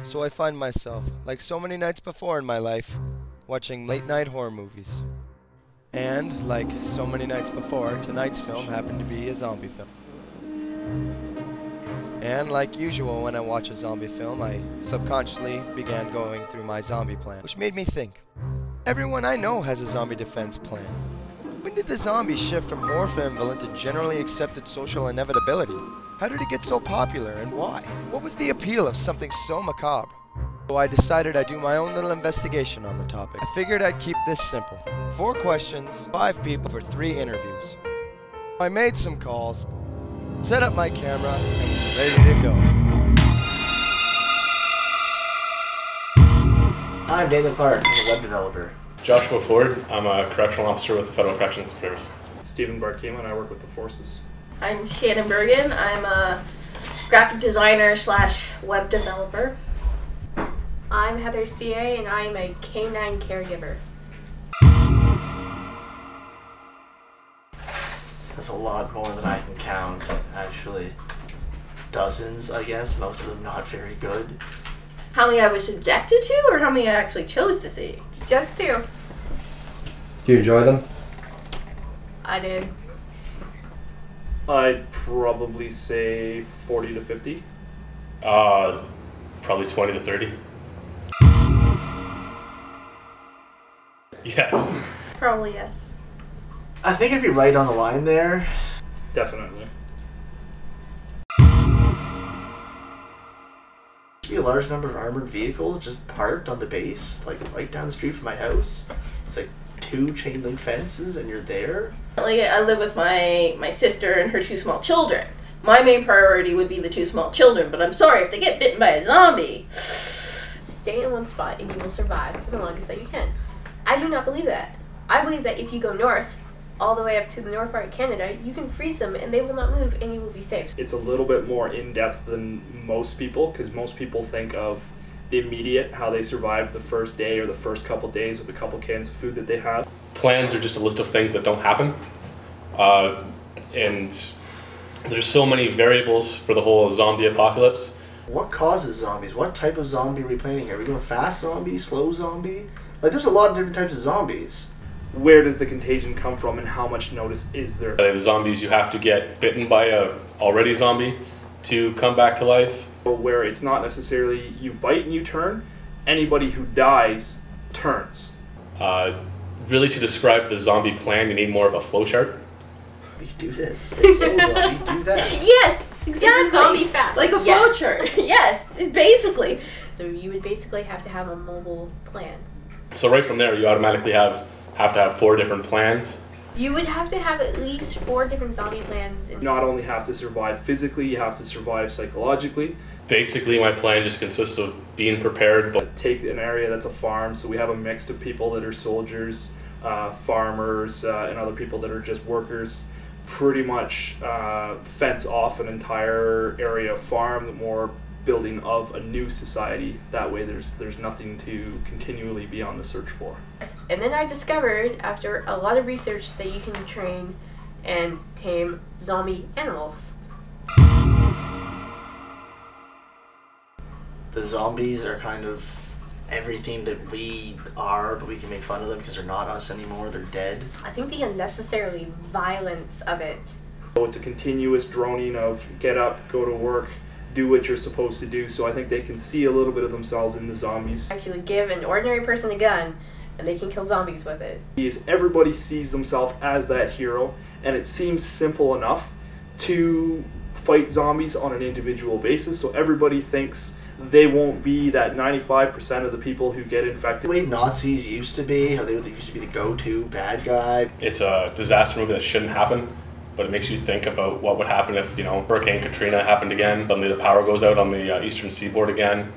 So I find myself, like so many nights before in my life, watching late-night horror movies. And, like so many nights before, tonight's film happened to be a zombie film. And like usual when I watch a zombie film, I subconsciously began going through my zombie plan, which made me think. Everyone I know has a zombie defense plan. When did the zombies shift from horror film villain to generally accepted social inevitability? How did it get so popular, and why? What was the appeal of something so macabre? So I decided I'd do my own little investigation on the topic. I figured I'd keep this simple. 4 questions, 5 people for 3 interviews. I made some calls, set up my camera, and was ready to go. I'm Daniel Clark, I'm a web developer. Joshua Ford, I'm a correctional officer with the Federal Corrections Service. Stephen Barkema, and I work with the Forces. I'm Shannon Bergen. I'm a graphic designer / web developer. I'm Heather CA, and I'm a canine caregiver. That's a lot more than I can count, actually. Dozens, I guess, most of them not very good. How many I was subjected to, or how many I actually chose to see? Just 2. Do you enjoy them? I did. I'd probably say 40 to 50. Probably 20 to 30. Yes. Probably yes. I think I'd be right on the line there. Definitely. There'd be a large number of armored vehicles just parked on the base, like right down the street from my house. It's like 2 chain link fences and you're there. Like, I live with my sister and her 2 small children. My main priority would be the 2 small children, but I'm sorry, if they get bitten by a zombie... Stay in one spot and you will survive for the longest that you can. I do not believe that. I believe that if you go north, all the way up to the north part of Canada, you can freeze them and they will not move and you will be safe. It's a little bit more in-depth than most people, because most people think of the immediate, how they survived the first day or the first couple days with a couple cans of food that they have. Plans are just a list of things that don't happen. And there's so many variables for the whole zombie apocalypse. What causes zombies? What type of zombie are we planning here? Are we going fast zombie, slow zombie? Like, there's a lot of different types of zombies. Where does the contagion come from, and how much notice is there? The zombies, you have to get bitten by a already zombie to come back to life. Where it's not necessarily you bite and you turn, anybody who dies turns. Really, to describe the zombie plan, you need more of a flowchart. We do this. It's so zombie, do that. Yes, exactly. It's a zombie fast. Like a Yes. flowchart. Yes, basically. So you would basically have to have a mobile plan. So right from there, you automatically have to have 4 different plans. You would have to have at least 4 different zombie plans. You not only have to survive physically, you have to survive psychologically. Basically, my plan just consists of being prepared. But Take an area that's a farm, so we have a mix of people that are soldiers, farmers, and other people that are just workers. Pretty much fence off an entire area of farm, the more building of a new society. That way there's nothing to continually be on the search for. And then I discovered, after a lot of research, that you can train and tame zombie animals. The zombies are kind of everything that we are, but we can make fun of them because they're not us anymore, they're dead. I think the unnecessarily violence of it. So it's a continuous droning of get up, go to work, do what you're supposed to do. So I think they can see a little bit of themselves in the zombies. Actually give an ordinary person a gun and they can kill zombies with it. Everybody sees themselves as that hero, and it seems simple enough to fight zombies on an individual basis, so everybody thinks they won't be that 95% of the people who get infected. The way Nazis used to be, how they used to be the go-to bad guy. it's a disaster movie that shouldn't happen, but it makes you think about what would happen if, Hurricane Katrina happened again. Suddenly the power goes out on the eastern seaboard again.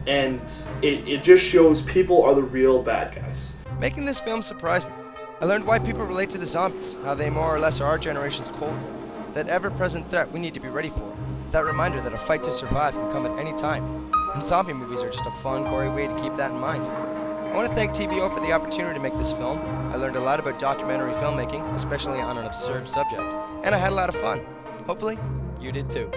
And it just shows people are the real bad guys. Making this film surprised me. I learned why people relate to the zombies, how they more or less are our generation's Cold War, that ever-present threat we need to be ready for. That reminder that a fight to survive can come at any time. And zombie movies are just a fun, gory way to keep that in mind. I want to thank TVO for the opportunity to make this film. I learned a lot about documentary filmmaking, especially on an absurd subject, and I had a lot of fun. Hopefully, you did too.